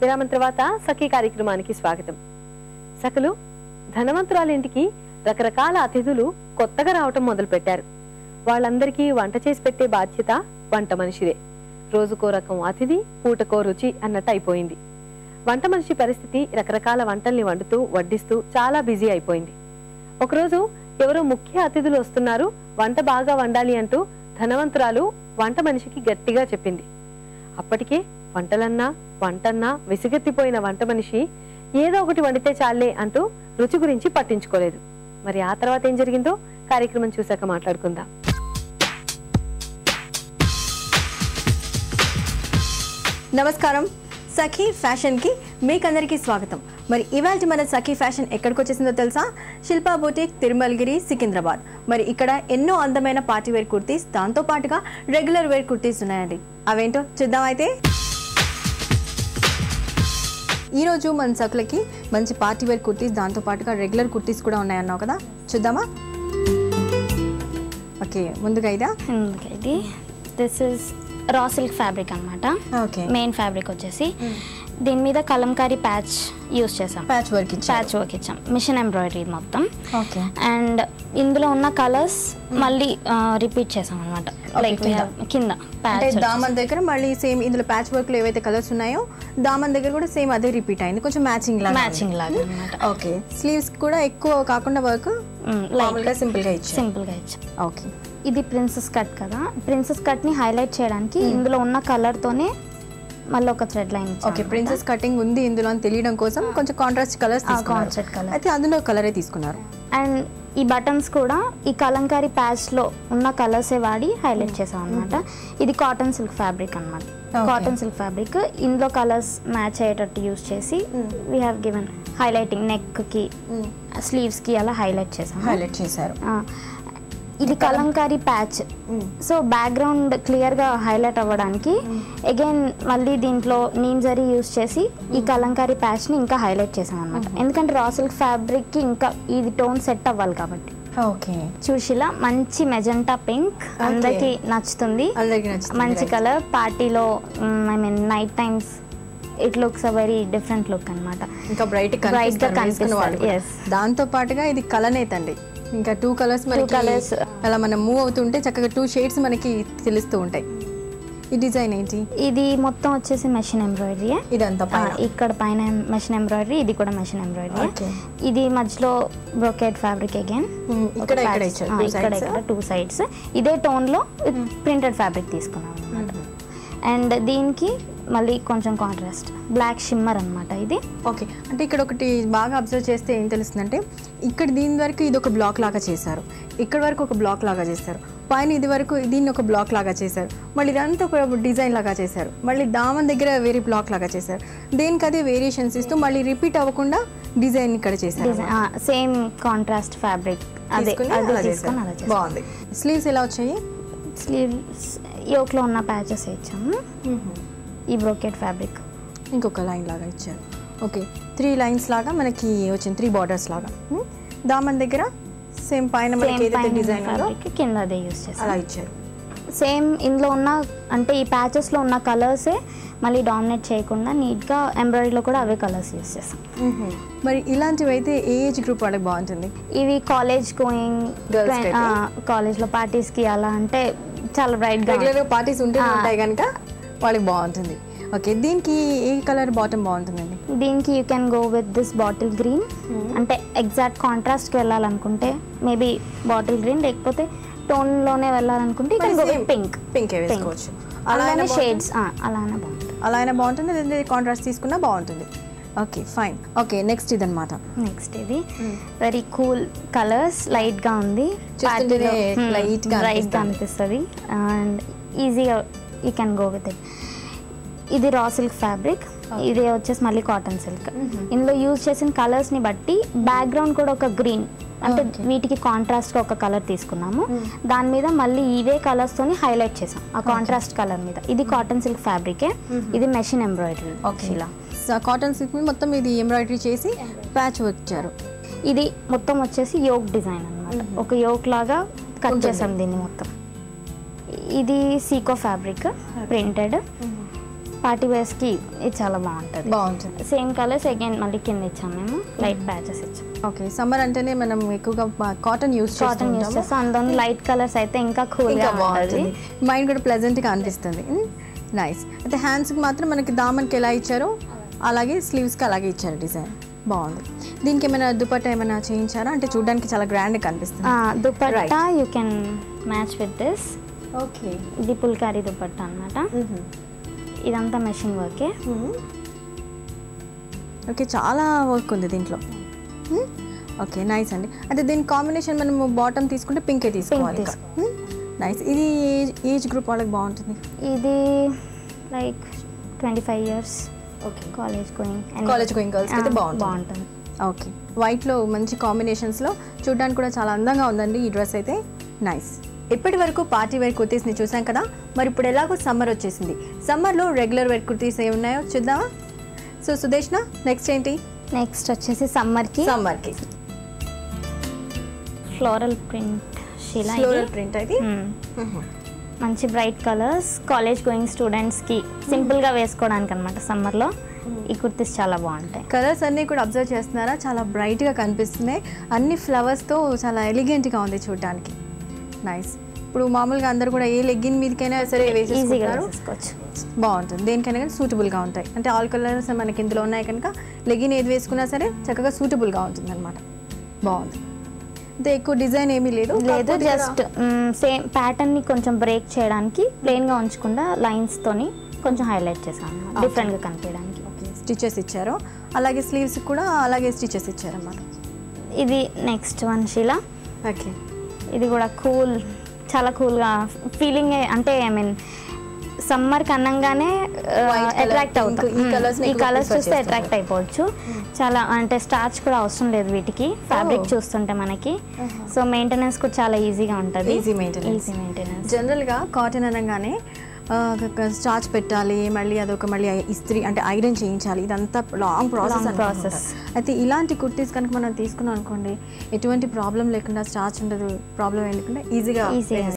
విరామం తర్వాత సఖీ కార్యక్రమానికి స్వాగతం. సఖలు, ధనవంతురాలి ఇంటికి రకరకాల అతిథులు కొత్తగా రావటం మొదలు పెట్టారు. వాళ్ళందరికీ వంట చేసి పెట్టే బాధ్యత వంట మనిషిదే. రోజుకో రకం అతిథి, పూటకో రుచి అన్నట్టు అయిపోయింది. వంట మనిషి పరిస్థితి రకరకాల వంటల్ని వండుతూ వడ్డిస్తూ చాలా బిజీ అయిపోయింది. ఒకరోజు ఎవరో ముఖ్య అతిథులు వస్తున్నారు, వంట బాగా వండాలి అంటూ ధనవంతురాలు వంట మనిషికి గట్టిగా చెప్పింది. అప్పటికే వంటన్నా విసిగెత్తిపోయిన వంట మనిషి ఏదో ఒకటి వండితే చాలే అంటూ రుచి గురించి పట్టించుకోలేదు. మరి ఆ తర్వాత ఏం జరిగిందో కార్యక్రమం చూశాక మాట్లాడుకుందాం. నమస్కారం, సఖీ ఫ్యాషన్ కి మీకందరికీ స్వాగతం. మరి ఇవాళ మన సఖీ ఫ్యాషన్ ఎక్కడికి వచ్చేసిందో తెలుసా? శిల్పా బూటిక్, తిరుమలగిరి, సికింద్రాబాద్. మరి ఇక్కడ ఎన్నో అందమైన పార్టీ వేర్ కుర్తీస్, దాంతో పాటుగా రెగ్యులర్ వేర్ కుర్తీస్ ఉన్నాయండి. అవేంటో చూద్దాం. అయితే ఈరోజు మన సఖులకి మంచి పార్టీ వేర్ కుర్తీస్, దాంతో పాటుగా రెగ్యులర్ కుర్తీస్ కూడా ఉన్నాయన్నావు కదా, చూద్దామా? ఓకే, ముందుగా ఇది this is raw silk fabric అనమాట. మెయిన్ ఫ్యాబ్రిక్ వచ్చేసి దీని మీద కలంకారీ ప్యాచ్ యూస్ చేసాం. ప్యాచ్ వర్క్ ఇచ్చాం. మిషన్ ఎంబ్రాయిడరీ మొత్తం. అండ్ ఇందులో ఉన్న కలర్స్ మళ్ళీ రిపీట్ చేసాం అనమాట. లైక్ కింద దామన్ దగ్గర మళ్ళీ సేమ్ ఇందులో ప్యాచ్ వర్క్ లో ఏవైతే కలర్స్ ఉన్నాయో దామన్ దగ్గర కూడా సేమ్ అదే రిపీట్ అయింది, కొంచెం మ్యాచింగ్ లాగా అనమాట. ఓకే, స్లీవ్స్ కూడా ఎక్కువ కాకుండా వర్క్ సింపుల్ గా ఇచ్చాం. ఓకే, ఇది ప్రిన్సెస్ కట్ కదా. ప్రిన్సెస్ కట్ ని హైలైట్ చేయడానికి ఇందులో ఉన్న కలర్ తోనే మళ్ళీ ఒక thread line. Okay, princess cutting ఉంది ఇందులో అని తెలియడం కోసం కొంచెం కాంట్రాస్ట్ కలర్స్ తీసుకున్నారు. అయితే అందులో కలరే తీసుకున్నారు. అండ్ ఈ బటన్స్ కూడా ఈ కలంకారీ ప్యాచ్ లో ఉన్న కలర్సే వాడి హైలైట్ చేసాం అనమాట. ఇది కాటన్ సిల్క్ ఫ్యాబ్రిక్ అనమాట. కాటన్ సిల్క్ ఫ్యాబ్రిక్ ఇందులో కలర్స్ మ్యాచ్ అయ్యేటట్టు యూస్ చేసి we have given highlighting. Neck కి, స్లీవ్స్ కి అలా హైలైట్ చేశారు. ఇది Kalamkari patch. So background clear గా హైలైట్ అవ్వడానికి అగైన్ మళ్ళీ దీంట్లో నీమ్ జరీ యూస్ చేసి ఈ కలంకారీ ప్యాచ్ ని ఇంకా హైలైట్ చేసాం అనమాట. ఎందుకంటే రా సిల్క్ ఫ్యాబ్రిక్ కి ఇంకా ఇది టోన్ సెట్ అవ్వాలి కాబట్టి. ఓకే, చూసిలా మంచి మెజెంటా పింక్ అందరికి నచ్చుతుంది. మంచి కలర్. పార్టీలో I mean night times it looks a very different look అనమాట. ఇంకా బ్రైట్ గా కనిపిస్తుంది. దాంతో పాటుగా ఇది కలనేత్ అండి. ఇంకా 2 కలర్స్ అలా మనం మూవ్ అవుతుంటే చక్కగా 2 షేడ్స్ మనకి తెలుస్తూ ఉంటాయి. ఈ డిజైన్ ఏంటి? ఇది మొత్తం వచ్చేసి మెషిన్ ఎంబ్రాయిడరీ. ఇదంతా ఇక్కడ పైన మెషిన్ ఎంబ్రాయిడరీ, ఇది కూడా మెషిన్ ఎంబ్రాయిడరీ. ఇది మధ్యలో బ్రోకేడ్ ఫ్యాబ్రిక్ అగైన్. ఇక్కడ 2 సైడ్స్ ఇదే టోన్ లో ప్రింటెడ్ ఫ్యాబ్రిక్ తీసుకున్నాం అనమాట. అండ్ దీనికి మళ్ళీ కొంచెం కాంట్రాస్ట్ బ్లాక్ షిమ్మర్ అనమాట ఇది. ఓకే, అంటే ఇక్కడ ఒకటి బాగా అబ్జర్వ్ చేస్తే ఏం తెలుస్తుందంటే ఇక్కడ దీని వరకు ఇది ఒక బ్లాక్ లాగా చేశారు, ఇక్కడ వరకు ఒక బ్లాక్ లాగా చేశారు, పైన ఇది వరకు దీన్ని ఒక బ్లాక్ లాగా చేశారు, మళ్ళీ ఇదంతా ఒక డిజైన్ లాగా చేశారు, మళ్ళీ దామన్ దగ్గర వేరే బ్లాక్ లాగా చేశారు. దేనికి అదే వేరియేషన్స్ ఇస్తూ మళ్ళీ రిపీట్ అవ్వకుండా డిజైన్ ఇక్కడ చేశారు. సేమ్ కాంట్రాస్ట్ ఫ్యాబ్రిక్ బాగుంది. స్లీవ్స్ ఎలా వచ్చాయి? స్లీవ్స్ యోక్లో ఉన్న ప్యాచెస్ ఇచ్చాము. ఈ బ్రోకెట్ ఫ్యాబ్రిక్ ఇంకొక లైన్ లాగా ఇచ్చారు. ఓకే, 3 లైన్స్ లాగా మనకి వచ్చింది, 3 బార్డర్స్ లాగా. దామన్ దగ్గర సేమ్ పైన మనకి ఏదైతే డిజైన్ కింద అదే యూస్ చేసి అలా ఇచ్చారు. సేమ్ ఇందులో ఉన్న అంటే ఈ ప్యాచెస్లో ఉన్న కలర్సే మళ్ళీ డామినేట్ చేయకుండా నీట్గా ఎంబ్రాయిడరీలో కూడా అవే కలర్స్ యూస్ చేస్తాం. మరి ఇలాంటివి అయితే ఏ ఏజ్ గ్రూప్ వాళ్ళకి బాగుంటుంది? ఇవి కాలేజ్ గోయింగ్, కాలేజ్లో పార్టీస్కి అలా అంటే చాలా బ్రైట్గా రెగ్యులర్గా పార్టీస్ ఉంటే ఉంటాయి కనుక వాళ్ళకి బాగుంటుంది. ఓకే, దీనికి ఏ కలర్ బాటమ్ బాగుంటుందండి? దీనికి you can go with this bottle green. అంటే ఎగ్జాక్ట్ కాంట్రాస్ట్కి వెళ్ళాలనుకుంటే మేబీ బాటిల్ గ్రీన్, లేకపోతే టోన్లోనే వెళ్ళాలనుకుంటే పింక్ వేసుకోవచ్చు. అలానే షేడ్స్ అలానే బాగుంటుంది, లేదా కాంట్రాస్ట్ తీసుకున్నా బాగుంటుంది. Okay, fine. ఓకే, నెక్స్ట్ ఇదన్నమాట. నెక్స్ట్ ఇది వెరీ కూల్ కలర్స్, లైట్గా ఉంది, లైట్గా అనిపిస్తుంది అండ్ ఈజీగా you can go with it. ఇది రా సిల్క్ ఫ్యాబ్రిక్. ఇది వచ్చేసి మళ్ళీ కాటన్ సిల్క్. ఇందులో యూజ్ చేసిన కలర్స్ని బట్టి బ్యాక్గ్రౌండ్ కూడా ఒక గ్రీన్, అంటే వీటికి కాంట్రాస్ట్గా ఒక కలర్ తీసుకున్నాము. దాని మీద మళ్ళీ ఇవే కలర్స్తోని హైలైట్ చేసాం ఆ కాంట్రాస్ట్ కలర్ మీద. ఇది కాటన్ సిల్క్ ఫ్యాబ్రికే. ఇది మెషిన్ ఎంబ్రాయిడరీ. ఇలా కాటన్ సిల్క్ మొత్తం ఇది ఎంబ్రాయిడరీ చేసి ప్యాచ్ వర్క్ ఇచ్చారు. ఇది మొత్తం వచ్చేసి యోక్ డిజైన్ అనమాట. ఒక యోక్ లాగా కట్ చేసాం దీన్ని మొత్తం. ఇది సీకో ఫ్యాబ్రిక్ ప్రింటెడ్. పార్టీ వేర్స్కి ఇది చాలా బాగుంటుంది. బాగుంటుంది. సేమ్ కలర్స్ అగైన్ మళ్ళీ కింద ఇచ్చాము మేము, లైట్ ప్యాచెస్ ఇచ్చాం. ఓకే, సమ్మర్ అంటేనే మనం ఎక్కువగా కాటన్ యూస్ చేస్తాం, అందులో లైట్ కలర్స్ అయితే ఇంకా కూల్గా బాగుంటుంది, మైండ్ కూడా ప్లెజెంట్గా అనిపిస్తుంది. నైస్. అయితే హ్యాండ్స్కి మాత్రం మనకి దామన్కి ఎలా ఇచ్చారో అలాగే స్లీవ్స్కి అలాగే ఇచ్చారు డిజైన్. బాగుంది. దీనికి ఏమైనా దుపట్టా ఏమైనా చేయించారా? అంటే చూడడానికి చాలా గ్రాండ్గా కనిపిస్తుంది. Dupatta you can match with this. Okay, ఇది పుల్కారీ దుపట్టా అన్నమాట. ఇదంతా మెషిన్ వర్కే. ఓకే, చాలా వర్క్ ఉంది దీంట్లో. ఓకే, నైస్ అండి. అంటే దీని కాంబినేషన్ మనము బాటమ్ తీసుకుంటే పింకే తీసుకోవాలి. నైస్. ఇది ఏజ్ గ్రూప్ వాళ్ళకి బాగుంటుంది. ఇది like 25 years. Okay, college going గర్ల్స్కి అయితే బాగుంటుంది. ఓకే, వైట్లో మంచి కాంబినేషన్స్లో చూడడానికి కూడా చాలా అందంగా ఉందండి ఈ డ్రెస్ అయితే. నైస్. ఇప్పటి వరకు పార్టీ వేర్ కుర్తీస్ని చూసాం కదా, మరి ఇప్పుడు ఎలాగో సమ్మర్ వచ్చేసింది. సమ్మర్లో రెగ్యులర్ వేర్ కుర్తీస్ ఏమి ఉన్నాయో చూద్దామా? సో సుదేష్ణ, నెక్స్ట్ ఏంటి? నెక్స్ట్ వచ్చేసి సమ్మర్కి ఫ్లోరల్ ప్రింట్ అయితే మంచి బ్రైట్ కలర్స్, కాలేజ్ గోయింగ్ స్టూడెంట్స్కి సింపుల్గా వేసుకోవడానికి అనమాట. సమ్మర్లో ఈ కుర్తీస్ చాలా బాగుంటాయి. కలర్స్ అన్నీ కూడా అబ్జర్వ్ చేస్తున్నారా? చాలా బ్రైట్గా కనిపిస్తున్నాయి. అన్ని ఫ్లవర్స్తో చాలా ఎలిగెంట్గా ఉంది చూడడానికి. నైస్. ఇప్పుడు మామూలుగా అందరు కూడా ఏ లెగ్గిన్ మీదకైనా సరే వేసుకోవచ్చు, బాగుంటుంది. దేనికైనా కానీ సూటబుల్గా ఉంటాయి. అంటే ఆల్ కలర్స్ మనకి ఇందులో ఉన్నాయి కనుక లెగ్గిన్ ఏది వేసుకున్నా సరే చక్కగా సూటబుల్గా ఉంటుంది అనమాట. బాగుంది. అంటే ఎక్కువ డిజైన్ ఏమీ లేదు, జస్ట్ సేమ్ ప్యాటర్న్ని కొంచెం బ్రేక్ చేయడానికి ప్లెయిన్గా ఉంచకుండా లైన్స్తోని కొంచెం హైలైట్ చేశాను, డిఫరెంట్గా కనిపించడానికి. ఓకే, స్టిచెస్ ఇచ్చారు. అలాగే స్లీవ్స్ కూడా అలాగే స్టిచెస్ ఇచ్చారన్నమాట. ఇది నెక్స్ట్ వన్ షీలా. ఓకే, ఇది కూడా చాలా కూల్గా ఫీలింగ్. అంటే ఐ మీన్ సమ్మర్కి అన్నంగానే అట్రాక్ట్ అవుతాం. ఈ కలర్స్ చూస్తే అట్రాక్ట్ అయిపోవచ్చు. చాలా అంటే స్టార్చ్ కూడా అవసరం లేదు వీటికి, ఫ్యాబ్రిక్ చూస్తుంటే మనకి. సో మెయింటెనెన్స్ కూడా చాలా ఈజీగా ఉంటుంది. Easy maintenance. జనరల్గా కాటన్ అనగానే స్టార్చ్ పెట్టాలి, మళ్ళీ మళ్ళీ ఇస్త్రీ అంటే ఐరన్ చేయించాలి, ఇదంతా లాంగ్ ప్రాసెస్. అయితే ఇలాంటి కుర్తీస్ కనుక మనం తీసుకున్నాం అనుకోండి, ఎటువంటి ప్రాబ్లం లేకుండా, స్టార్చ్ ఉండదు, ప్రాబ్లం లేకుండా ఈజీగా